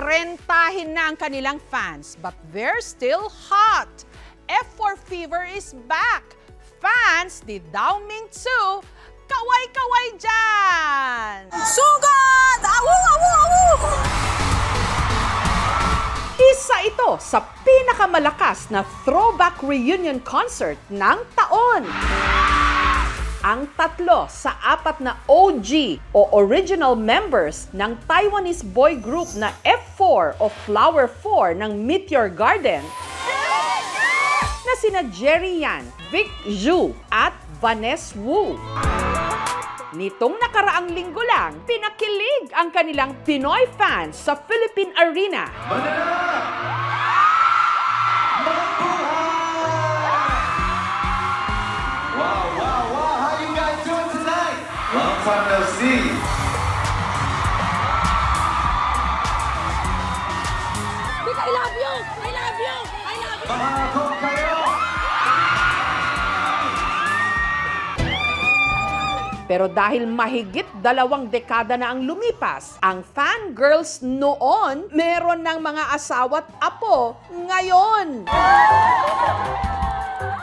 trentahin na ang kanilang fans, but they're still hot. F4 fever is back. Fans ni Dao Mingzu, kaway-kaway dyan! Sugod! Awu, awu, awu! Isa ito sa pinakamalakas na throwback reunion concert ng taon. Ang 3 sa 4 na OG o original members ng Taiwanese boy group na F4 o Flower 4 ng Meteor Garden na sina Jerry Yan, Vic Zhu at Vanessa Wu. Nitong nakaraang linggo lang, pinakilig ang kanilang Pinoy fans sa Philippine Arena. How you guys doing tonight? Long time no see. Vic, I love you! I love you! I love you! Mahakot kayo! Pero dahil mahigit 2 dekada na ang lumipas, ang fangirls noon meron ng mga asawa't apo ngayon.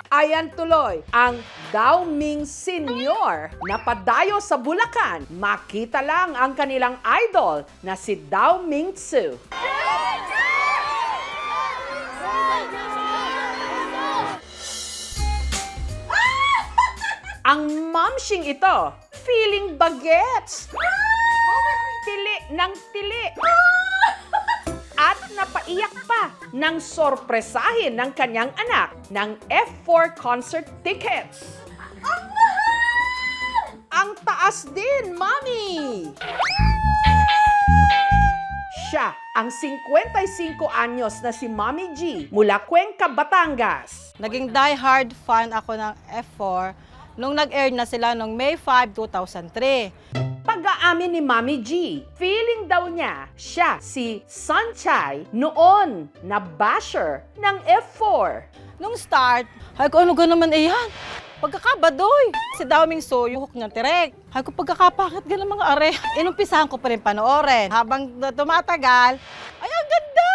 Ayan tuloy, ang Dao Ming Senior na padayo sa Bulacan. Makita lang ang kanilang idol na si Dao Mingzu. Ang mamshing ito, feeling bagets. Tili ng tili. At napaiyak pa nang sorpresahin ng kanyang anak ng F4 concert tickets. Ang taas din, Mami! Siya ang 55 anyos na si Mami G mula Cuenca, Batangas. Naging die-hard fan ako ng F4 nung nag-air na sila noong May 5, 2003. Pag-aamin ni Mami G, feeling daw niya siya si Sunchai noon na basher ng F4. Nung start, ay ko ano naman iyan? Pagkakabadoy, si Dao Mingzu, yung hook niya tirek. Ay ko pagkakapakit ganun mga are. Inumpisahan ko pa rin panoorin. Habang tumatagal, ay ang ganda!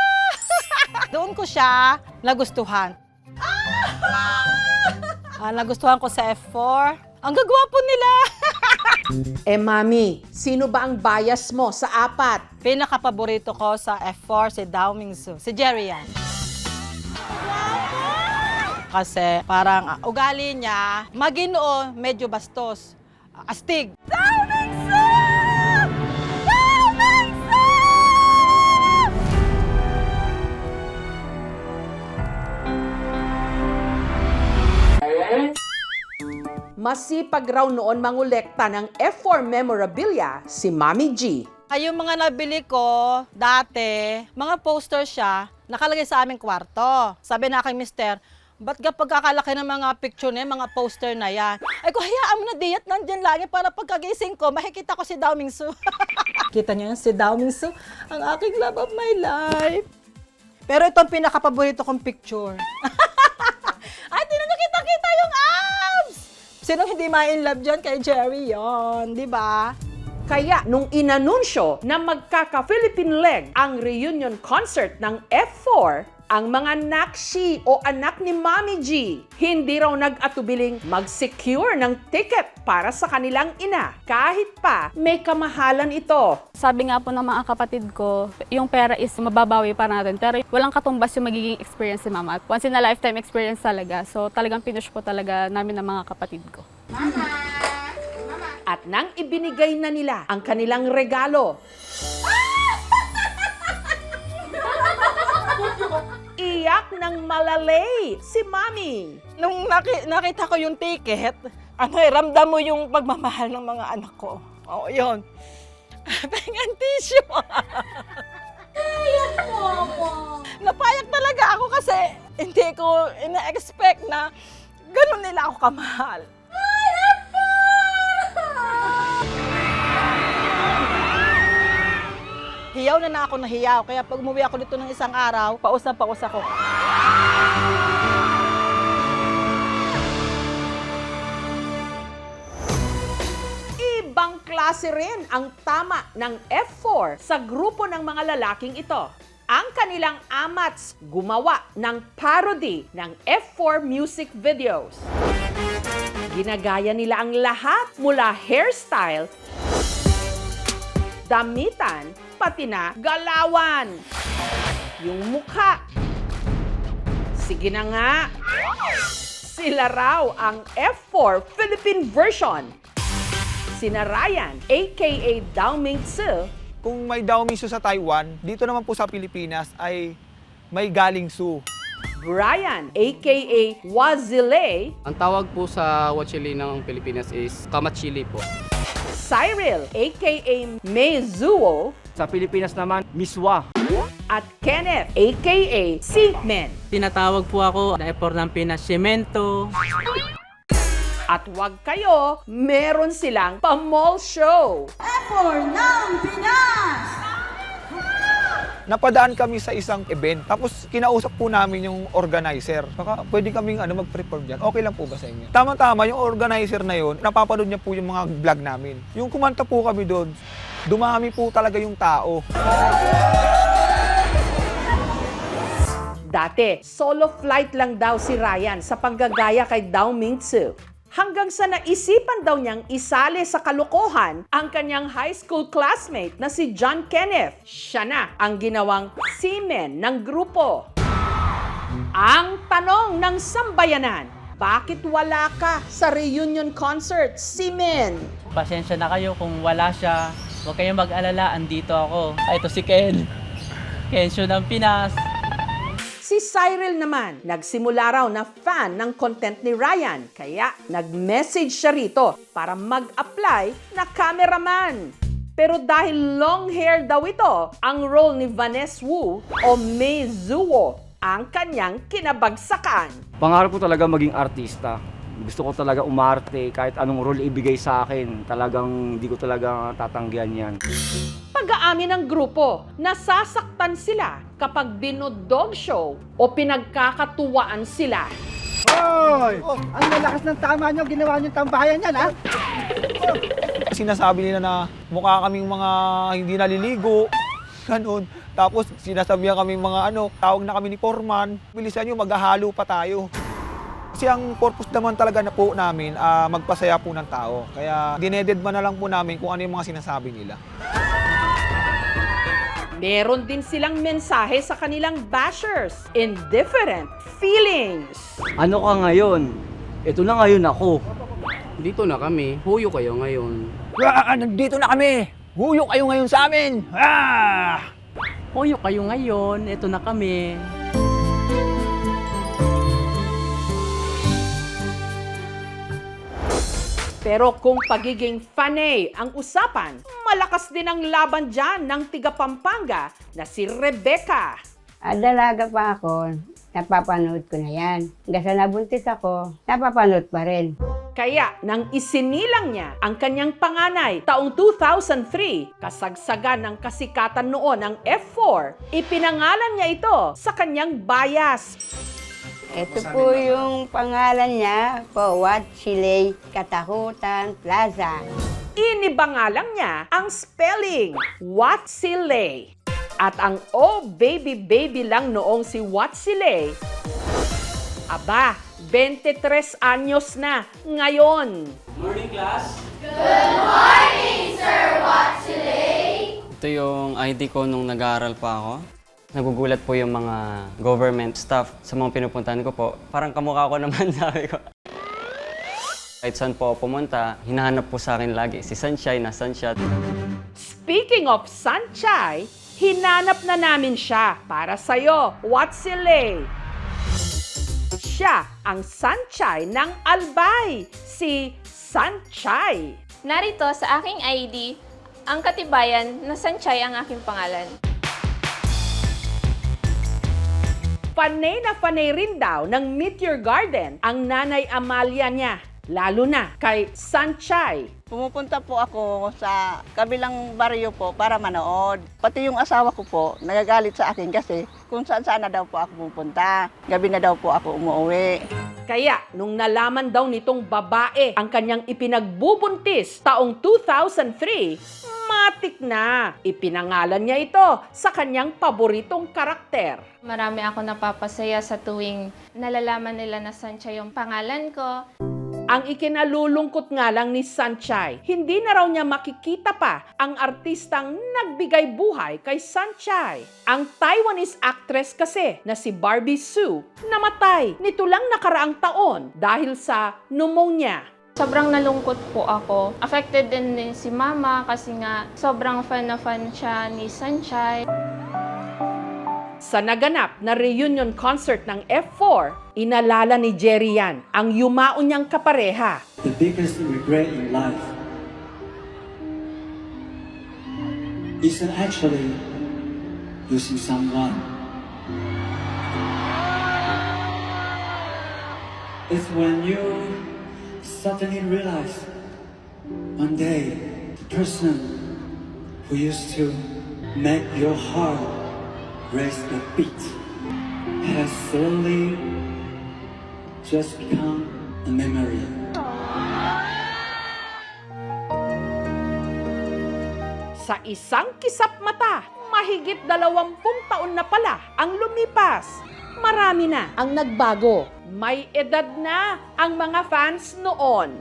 Doon ko siya nagustuhan. Nagustuhan ko sa F4. Ang gagwapo nila! Mami, sino ba ang bias mo sa 4? Pinaka-paborito ko sa F4 si Dao Mingzu, si Jerry Yan. Kasi parang ugali niya, maginoo, medyo bastos. Astig. Dao Mingzu! Dao Mingzu! Masipag raw noon mangolekta ng F4 memorabilia si Mami G. Ay, yung mga nabili ko dati, mga poster siya, nakalagay sa aming kwarto. Sabi na kay mister, ba't pagkakalaki ng mga picture na yan, mga poster na yan? Ay ko, hayaan mo na diyat, nandyan lagi para pagkagising ko, makikita ko si Dao Mingzu. Kita niyo yan, si Dao Mingzu, ang aking love of my life. Pero ito ang pinakapaborito kong picture. Ay, tinan niyo, kita-kita yung abs! Sino hindi ma-in-love dyan kay Jerry yon, di ba? Kaya nung inanunsyo na magkaka-Philippine leg ang reunion concert ng F4, ang mga nakshi o anak ni Mami G, hindi raw nag-atubiling mag-secure ng ticket para sa kanilang ina. Kahit pa may kamahalan ito. Sabi nga po ng mga kapatid ko, yung pera is mababawi pa natin. Pero walang katumbas yung magiging experience ni Mama. Once in a lifetime experience talaga. So talagang pinush po talaga namin ng mga kapatid ko. At nang ibinigay na nila ang kanilang regalo, iyak ng malalay si Mami. Nung nakita ko yung ticket, ramdam mo yung pagmamahal ng mga anak ko. Oo, yun. Pengen tissue. Napayak talaga ako kasi hindi ko ina-expect na ganun nila ako kamahal. Hiyaw na ako na hiyaw. Kaya pag umuwi ako dito ng isang araw, paus na paus ako. Ibang klase klase rin ang tama ng F4 sa grupo ng mga lalaking ito. Ang kanilang amats gumawa ng parody ng F4 music videos. Ginagaya nila ang lahat mula hairstyle, damitan, pati na galawan. Yung mukha. Sige na nga. Sila raw ang F4 Philippine version. Sina Ryan, aka Dao Ming Tzu, Kung may Dao Ming Su sa Taiwan, dito naman po sa Pilipinas ay may Galing Su. Brian, aka Wazile, Ang tawag po sa Wachili ng Pilipinas is Kamachili po. Cyril, aka Meizuo, Sa Pilipinas naman, Miswa. at Kenneth, aka Seaman. Tinatawag po ako na effort ng Pinas Cemento. At wag kayo, meron silang pa-mall show. Napadaan kami sa isang event, tapos kinausap po namin yung organizer. Baka pwede kaming mag-perform dyan. Okay lang po ba sa inyo? Tama-tama, yung organizer na yun, napapanood niya po yung mga vlog namin. Yung kumanta po kami doon, dumami po talaga yung tao. Dati, solo flight lang daw si Ryan sa panggagaya kay Dao Ming Tzu. Hanggang sa naisipan daw niyang isali sa kalokohan ang kanyang high school classmate na si John Kenneth. Siya na ang ginawang seaman ng grupo. Ang tanong ng sambayanan, bakit wala ka sa reunion concert, seaman? Pasensya na kayo kung wala siya. Huwag kayong mag-alala, andito ako. Ay, ito si Ken. Kensyo ng Pinas. Si Cyril naman, nagsimula raw na fan ng content ni Ryan, kaya nag-message siya rito para mag-apply na cameraman. Pero dahil long hair daw ito, ang role ni Vanessa Wu o Meizuo ang kanyang kinabagsakan. Pangarap ko talaga maging artista. Gusto ko talaga umarte, kahit anong role ibigay sa akin. Talagang hindi ko talaga tatanggihan yan. Pag-aamin ng grupo, nasasaktan sila kapag dinodog show o pinagkakatuwaan sila. Hoy! Ang lalakas ng tama nyo, ginawa nyo tambayan yan, ha? Sinasabi nila na mukha kaming mga hindi naliligo, ganun. Tapos sinasabihan kaming mga tawag na kami ni Foreman, bilisan nyo, maghahalo pa tayo. Kasi ang purpose naman talaga na po namin, magpasaya po ng tao. Kaya dinededma na lang po namin kung ano yung mga sinasabi nila. Meron din silang mensahe sa kanilang bashers, indifferent feelings. Ano ka ngayon? Ito na ngayon ako. Dito na kami, huyo kayo ngayon. Nandito na kami! Huyo kayo ngayon sa amin! Hoyo kayo ngayon, ito na kami. Pero kung pagiging fanay ang usapan, malakas din ang laban dyan ng tiga Pampanga na si Rebecca. Dalaga pa ako, napapanood ko na yan. Hanggang sa nabuntis ako, napapanood pa rin. Kaya nang isinilang niya ang kanyang panganay taong 2003, kasagsagan ng kasikatan noon ng F4, ipinangalan niya ito sa kanyang bias. Ito po yung pangalan niya, Powat Chile Katakutan Plaza. Inibangalang niya ang spelling, Watsile. At ang oh baby baby lang noong si Watsile, aba, 23 anyos na ngayon. Ito yung ID ko nung nag-aaral pa ako. Nagugulat po yung mga government staff sa mga pinupuntahan ko po. Parang kamukha ko naman, sabi ko. Kahit saan po ako pumunta, hinahanap po sa akin lagi si Sunshine na Sunshine. Speaking of Sunshine, hinanap na namin siya para sa'yo, Watsile. Siya ang Sunshine ng Albay, si Sunshine. Narito sa aking ID, ang katibayan na Sanchay ang aking pangalan. Panay na panay rin daw ng Meteor Garden ang nanay Amalia niya, lalo na kay Sanchay. Pumupunta po ako sa kabilang baryo po para manood. Pati yung asawa ko po, nagagalit sa akin kasi kung saan na daw po ako pupunta. Gabi na daw po ako umuwi. Kaya nung nalaman daw nitong babae ang kanyang ipinagbubuntis taong 2003, matik na. Ipinangalan niya ito sa kanyang paboritong karakter. Marami ako napapasaya sa tuwing nalalaman nila na Sanchay yung pangalan ko. Ang ikinalulungkot nga lang ni Sanchay, hindi na raw niya makikita pa ang artistang nagbigay buhay kay Sanchay. Ang Taiwanese actress kasi na si Barbie Sue namatay nito lang nakaraang taon dahil sa pneumonia. Sobrang nalungkot po ako. Affected din si Mama kasi nga sobrang fan na fan siya ni Sanchay. Sa naganap na reunion concert ng F4, inalala ni Jerry yan ang yumaon niyang kapareha. The biggest regret in life isn't actually losing someone. It's when you suddenly realize one day the person who used to make your heart raise a beat has slowly just become a memory. Sa isang kisap mata, mahigit 20 taon na pala ang lumipas. Marami na ang nagbago. May edad na ang mga fans noon.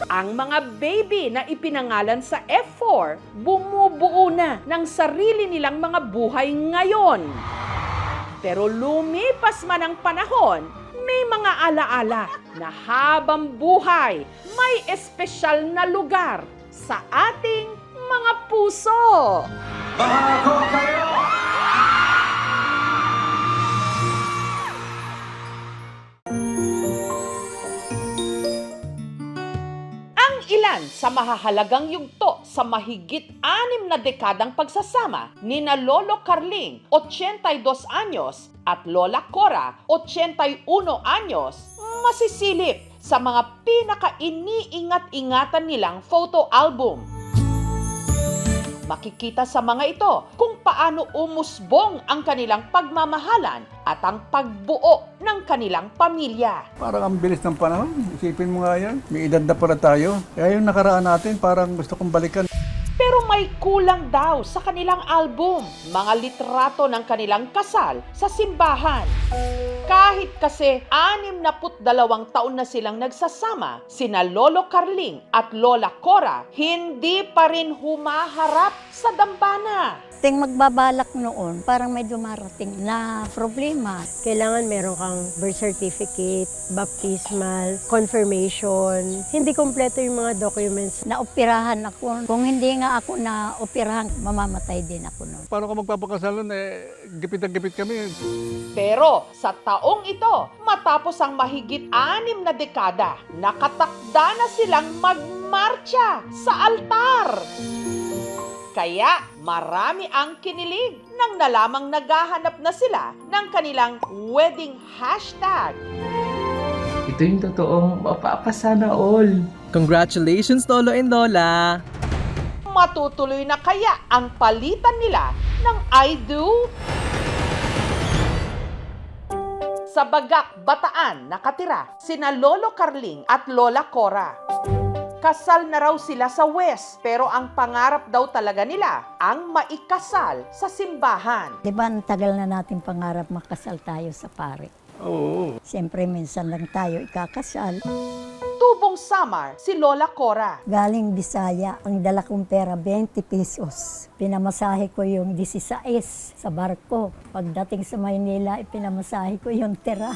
Ang mga baby na ipinangalan sa F4, bumubuo na ng sarili nilang mga buhay ngayon. Pero lumipas man ang panahon, may mga alaala na habang buhay, may espesyal na lugar sa ating mga puso. Bago kayo! Ilan sa mahahalagang yugto sa mahigit 6 na dekadang pagsasama ni na Lolo Carling, 82 anyos, at Lola Cora, 81 anyos, masisilip sa mga pinaka-iniingat-ingatan nilang photo album. Makikita sa mga ito kung paano umusbong ang kanilang pagmamahalan at ang pagbuo ng kanilang pamilya. Parang ang bilis ng panahon. Isipin mo nga yan. May edad na pala tayo. Kaya yung nakaraan natin, parang gusto kong balikan. Pero may kulang daw sa kanilang album, mga litrato ng kanilang kasal sa simbahan. Kahit kasi 62 taon na silang nagsasama, sina Lolo Carling at Lola Cora, hindi pa rin humaharap sa dambana. Ting magbabalak noon, parang may dumarating na problema. Kailangan meron kang birth certificate, baptismal, confirmation. Hindi kompleto yung mga documents. Naoperahan ako. Kung hindi nga ako na-operahan, mamamatay din ako noon. Paano ka magpapakasalan? Gipit na gipit kami. Pero sa taong ito, matapos ang mahigit 6 na dekada, nakatakda na silang magmarcha sa altar. Kaya marami ang kinilig nang nalamang naghahanap na sila ng kanilang wedding hashtag. Ito yung totoong mapapasana all. Congratulations, Lolo and Lola! Matutuloy na kaya ang palitan nila ng I do? Sa Bagak, Bataan, nakatira sina Lolo Carling at Lola Cora. Kasal na raw sila sa West, pero ang pangarap daw talaga nila ang maikasal sa simbahan. Di ba, ang tagal na natin pangarap makasal tayo sa pare? Oo. Siyempre, minsan lang tayo ikakasal. Tubong Samar, si Lola Cora. Galing Bisaya, ang dala kong pera, 20 pesos. Pinamasahe ko yung 16 sa barko. Pagdating sa Maynila, pinamasahe ko yung tira.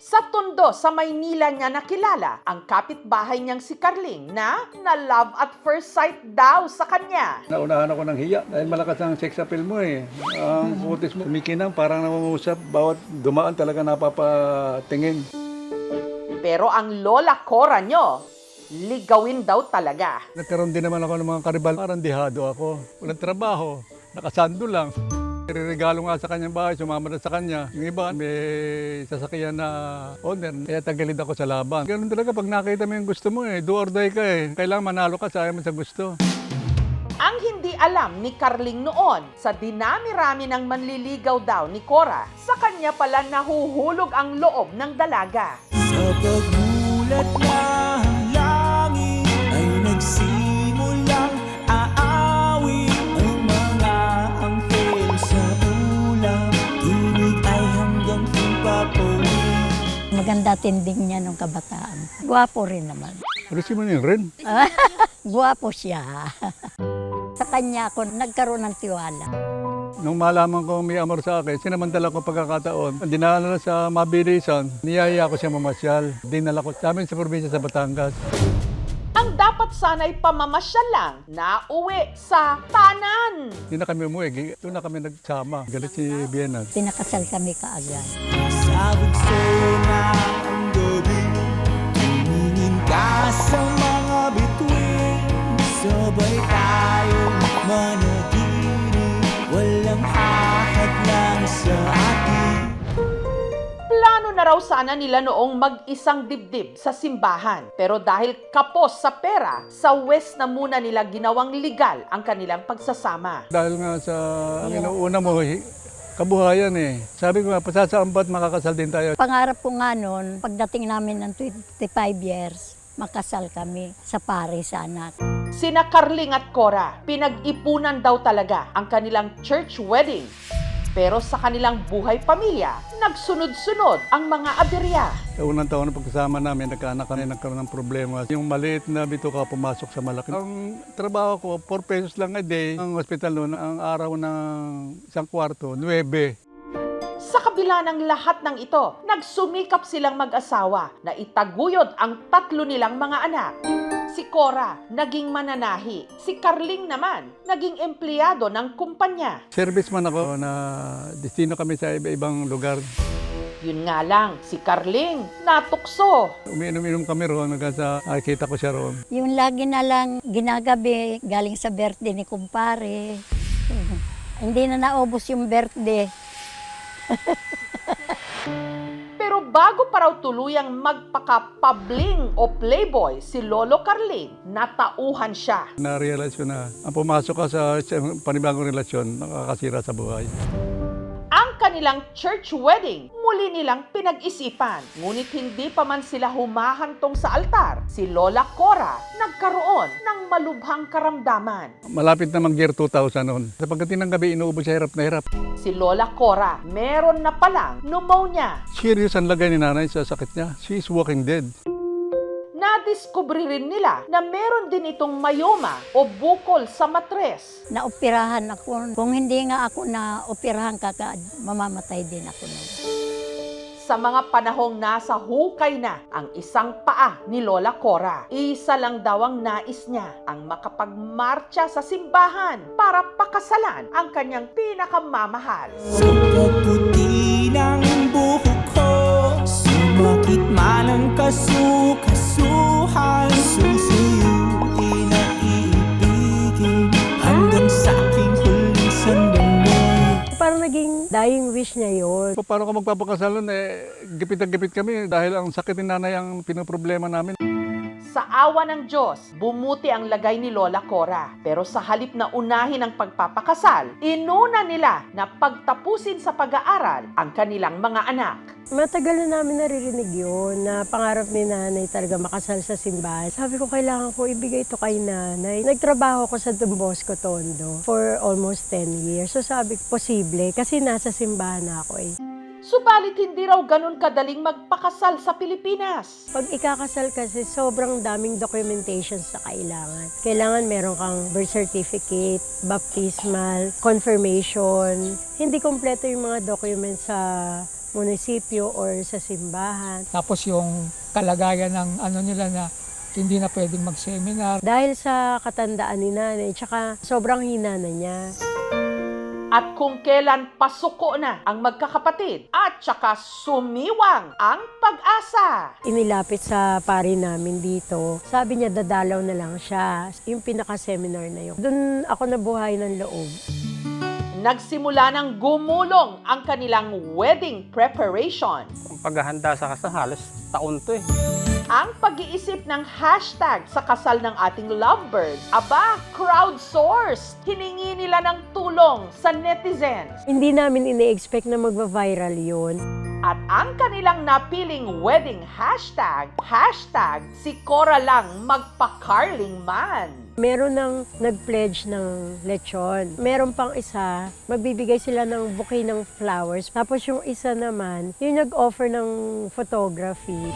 Sa Tondo, sa Maynila niya nakilala ang kapitbahay niyang si Carling na love at first sight daw sa kanya. Naunahan ako ng hiya dahil malakas ang sex appeal mo eh. Ang kutis mo, kumikinang, parang namumusap. Bawat dumaan talaga napapatingin. Pero ang Lola Cora nyo, ligawin daw talaga. Nagkaroon din naman ako ng mga karibal. Parang dihado ako. Walang trabaho. Nakasando lang. Regalo nga sa kanyang bahay, sumama na sa kanya. Yung iba, may sasakyan na owner, kaya tagalid ako sa laban. Ganun talaga, pag nakita mo yung gusto mo do or die ka eh. Kailangan manalo ka, sayang mo sa gusto. Ang hindi alam ni Carling noon, sa dinami-rami ng manliligaw daw ni Cora, sa kanya pala nahuhulog ang loob ng dalaga. Sa pagmulat ng langit ay nagsimulang aawit ang mga anghel sa ulap. Tuwig ay hanggang himpapawid. Maganda tinding niya nung kabataan. Gwapo rin naman. Pero si Maning rin. Gwapo siya. Sa kanya ako nagkaroon ng tiwala. Nung malaman ko may amor sa akin, sinamantala ko pagkakataon. Dinala na sa mabilisan, niyaya ko siya mamasyal. Dinala ko sa amin sa probinsya sa Batangas. Ang dapat sana'y pamamasyal lang na uwi sa tanan. Hindi na kami umuwi, doon na kami nagsama. Galit si Vienna. Pinakasal kami kaagad. Sa bugso na ang gabi, tumingin ka sa mga bituin. Sabay tayong manatili, walang hahadlang sa atin. Plano na raw sana nila noong mag-isang dibdib sa simbahan. Pero dahil kapos sa pera, sa West na muna nila ginawang legal ang kanilang pagsasama. Dahil nga sa ang inuuna mo, kabuhayan eh. Sabi ko nga, pasasaambat makakasal din tayo. Pangarap ko nga noon, pagdating namin ng 25 years, makasal kami sa Paris sana. Sina Carling at Cora, pinag-ipunan daw talaga ang kanilang church wedding. Pero sa kanilang buhay pamilya, nagsunod-sunod ang mga aberya. Sa unang taon na pagkasama namin, nagkaanak kami, nagkaroon ng problema. Yung maliit na bituka pumasok sa malaki. Ang trabaho ko, 4 pesos lang a day. Ang hospital noon, ang araw ng isang kwarto, 9. Sa kabila ng lahat ng ito, nagsumikap silang mag-asawa na itaguyod ang 3 nilang mga anak. Si Cora, naging mananahi. Si Carling naman, naging empleyado ng kumpanya. Serviceman ako na destino kami sa iba-ibang lugar. Yun nga lang, si Carling natukso. Umiinom-inom kami roon hanggang sa nakikita ko siya roon. Yung lagi na lang ginagabi, galing sa birthday ni kumpare. Hindi na naubos yung birthday. Pero bago pa raw tuluyang magpaka-pabling o playboy si Lolo Carling, natauhan siya. Na-realize ko na ang pumasok ka sa panibagong relasyon, nakakasira sa buhay. Ang kanilang church wedding, muli nilang pinag-isipan. Ngunit hindi pa man sila humahantong sa altar, si Lola Cora nagkaroon ng malubhang karamdaman. Malapit na mag-year 2000 noon. Sa pagdating ng gabi, inuubos siya hirap na hirap. Si Lola Cora, meron na palang pneumonia. Serious ang lagay ni nanay sa sakit niya. She is walking dead. Nadiskubre rin nila na meron din itong mayoma o bukol sa matres. Naoperahan ako. Kung hindi nga ako na-operahan kagad, mamamatay din ako noon. Sa mga panahong nasa hukay na ang isang paa ni Lola Cora, isa lang daw ang nais niya, ang makapagmarcha sa simbahan para pakasalan ang kanyang pinakamamahal. Sa pagputi ng buhok ko, sumakit man ang kasukasuhan, susuyuin na iibigin hanggang sa aking huling sandali. Parang naging dying wish niya yun. Paano ka magpapakasal nun? Gipit na gipit kami dahil ang sakit ni nanay ang pinoproblema namin. Sa awa ng Diyos, bumuti ang lagay ni Lola Cora. Pero sa halip na unahin ang pagpapakasal, inuna nila na pagtapusin sa pag-aaral ang kanilang mga anak. Matagal na namin naririnig yun, na pangarap ni nanay talaga makasal sa simbahan. Sabi ko, kailangan ko ibigay ito kay nanay. Nagtrabaho ko sa Don Bosco Tondo for almost 10 years. So sabi ko, posible, kasi nasa simbahan na ako eh. Subalit hindi raw ganun kadaling magpakasal sa Pilipinas. Pag ikakasal kasi, sobrang daming documentations na kailangan. Kailangan meron kang birth certificate, baptismal, confirmation. Hindi kompleto yung mga documents sa munisipyo or sa simbahan. Tapos yung kalagayan ng ano nila na hindi na pwedeng mag-seminar. Dahil sa katandaan ni nanay, tsaka sobrang hina na niya. At kung kailan pasuko na ang magkakapatid at tsaka sumiwang ang pag-asa. Inilapit sa pari namin dito. Sabi niya dadalaw na lang siya. Yung pinaka-seminar na yun. Doon ako nabuhay ng loob. Nagsimula ng gumulong ang kanilang wedding preparation. Ang paghahanda sa kasal, halos taon to eh. ang pag-iisip ng hashtag sa kasal ng ating lovebirds. Aba, crowdsourced! Hiningi nila ng tulong sa netizens. Hindi namin ine-expect na magva-viral yun. At ang kanilang napiling wedding hashtag, si Cora lang magpa-carling man. Meron nang nag-pledge ng lechon. Meron pang isa, magbibigay sila ng bouquet ng flowers. Tapos yung isa naman, yung nag-offer ng photography.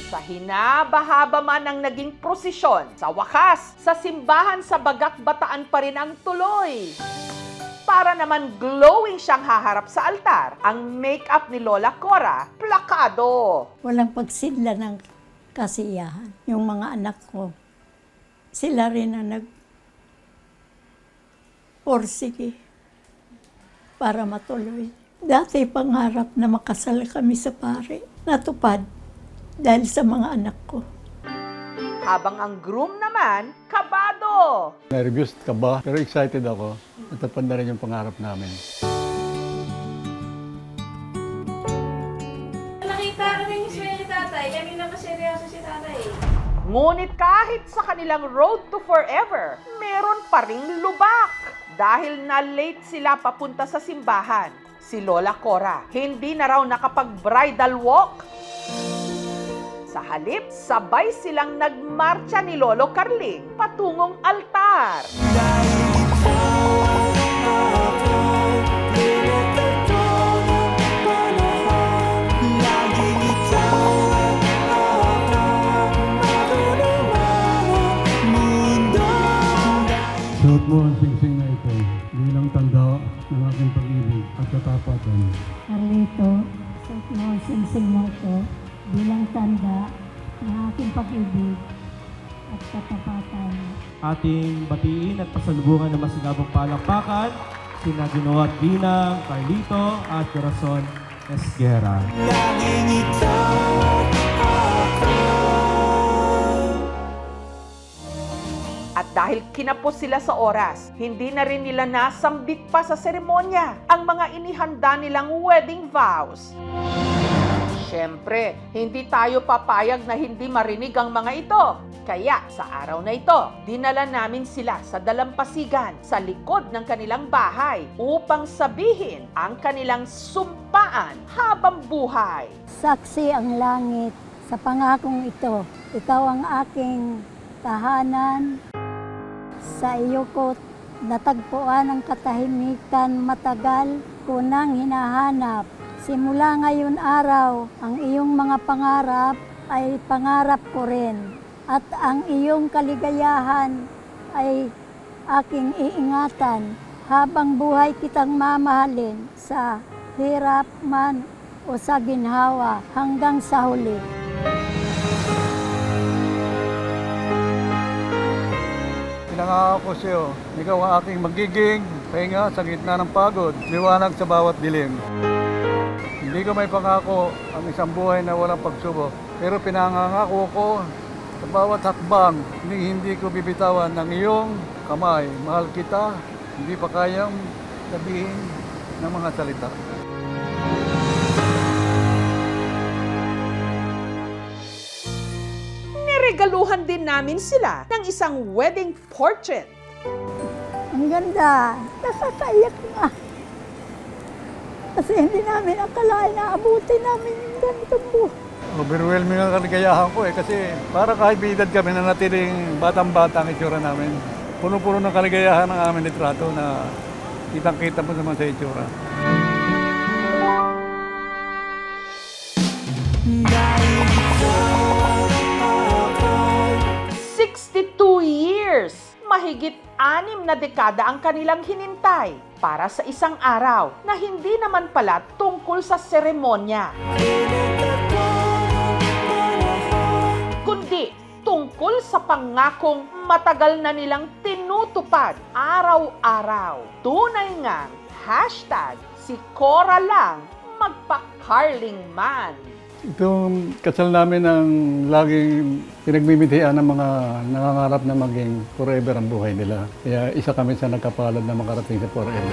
Sa hinaba-haba man ang naging prosesyon, sa wakas, sa simbahan sa Bagak Bataan pa rin ang tuloy. Para naman glowing siyang haharap sa altar, ang make-up ni Lola Cora, plakado. Walang pagsidla ng kasiyahan. Yung mga anak ko, sila rin ang nag-porsige para matuloy. Dati pangarap na makasal kami sa pare. Natupad dahil sa mga anak ko. Habang ang groom naman, kabado. Nervous ka ba? Pero excited ako. Natupad na rin yung pangarap namin. Nakita ko rin yung sweldo ni tatay. Kanina pa seryoso si tatay. Ngunit kahit sa kanilang road to forever, meron pa ring lubak. Dahil na-late sila papunta sa simbahan, si Lola Cora hindi na raw nakapag-bridal walk. Sa halip, sabay silang nagmarcha ni Lolo Carling patungong altar. Suot mo ang singsing na ito bilang tanda ng aking pag-ibig at katapatan. Carlito, suot mo ang singsing mo ito bilang tanda ng aking pag-ibig at katapatan. Ating batiin at pasalubungan ng masigabong palakpakan sina Ginoong at Ginang, Carlito at Corazon Esguera. At dahil kinapos sila sa oras, hindi na rin nila nasambit pa sa seremonya ang mga inihanda nilang wedding vows. Siyempre, hindi tayo papayag na hindi marinig ang mga ito. Kaya sa araw na ito, dinala namin sila sa dalampasigan sa likod ng kanilang bahay upang sabihin ang kanilang sumpaan habang buhay. Saksi ang langit sa pangakong ito. Ikaw ang aking tahanan. Sa iyo ko natagpuan ang katahimikan matagal ko nang hinahanap. Simula ngayon araw, ang iyong mga pangarap ay pangarap ko rin. At ang iyong kaligayahan ay aking iingatan habang buhay kitang mamahalin sa hirap man o sa ginhawa hanggang sa huli. Pinangako sa iyo, ikaw ang aking magiging pahinga sa gitna ng pagod, liwanag sa bawat dilim. Hindi ko may pangako ang isang buhay na walang pagsubok, pero pinangangako ko sa bawat hakbang, hindi ko bibitawan ng iyong kamay. Mahal kita, hindi pa kayang sabihin ng mga salita. Niregaluhan din namin sila ng isang wedding portrait. Ang ganda, nakakaiyak na. Kasi hindi namin akalain na abutin namin yung ganitong buhay. Overwhelming ang kaligayahan ko kasi para kahit edad kami na natiling batang-bata ang itsura namin. Puno-puno ng kaligayahan ng aming litrato na kitang-kita mo naman sa itsura. Years, mahigit 6 na dekada ang kanilang hinintay para sa isang araw na hindi naman pala tungkol sa seremonya, kundi tungkol sa pangakong matagal na nilang tinutupad araw-araw. Tunay ngang hashtag si Cora lang magpa-carling man. Itong kasal namin ang laging pinagmimitihan ng mga nangangarap na maging forever ang buhay nila. Kaya isa kami sa nagkapalad na makarating sa forever.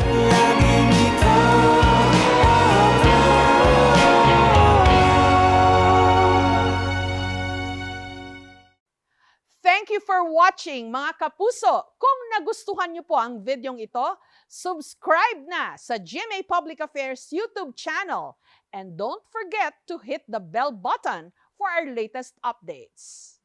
Thank you for watching, mga kapuso. Kung nagustuhan niyo po ang videong ito, subscribe na sa GMA Public Affairs YouTube channel. And don't forget to hit the bell button for our latest updates.